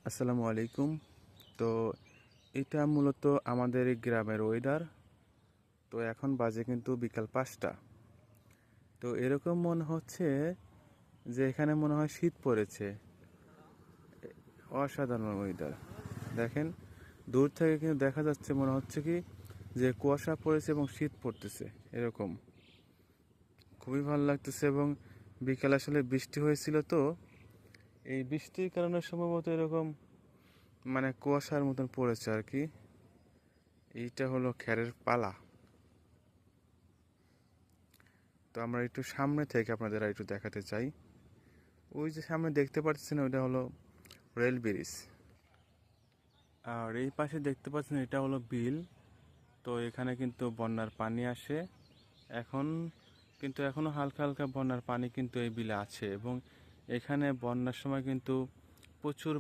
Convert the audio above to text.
আসসালামু আলাইকুম। তো এটা মূলত আমাদের এই গ্রামের ওয়েদার। তো এখন বাজে কিন্তু বিকাল 5টা। তো এরকম মনে হচ্ছে যে এখানে মনে হয় শীত পড়েছে। অসাধারণ ওয়েদার। দেখেন, দূর থেকে কিন্তু দেখা যাচ্ছে মনে হচ্ছে কি যে কুয়াশা পড়েছে এবং শীত পড়তেছে এরকম। খুবই ভালো লাগতেছে এবং বিকাল আসলে বৃষ্টি হয়েছিল, তো এই বৃষ্টির কারণে সম্ভবত এরকম মানে কুয়াশার মতন পড়েছে আর কি। এইটা হলো খ্যারের পালা। তো আমরা একটু সামনে থেকে আপনাদের একটু দেখাতে চাই। ওই যে সামনে দেখতে পাচ্ছেন ওইটা হলো রেল ব্রিজ, আর এই পাশে দেখতে পাচ্ছেন এটা হলো বিল। তো এখানে কিন্তু বন্যার পানি আসে এখন, কিন্তু এখনো হালকা হালকা বন্যার পানি কিন্তু এই বিলে আছে এবং এখানে বন্যার সময় কিন্তু প্রচুর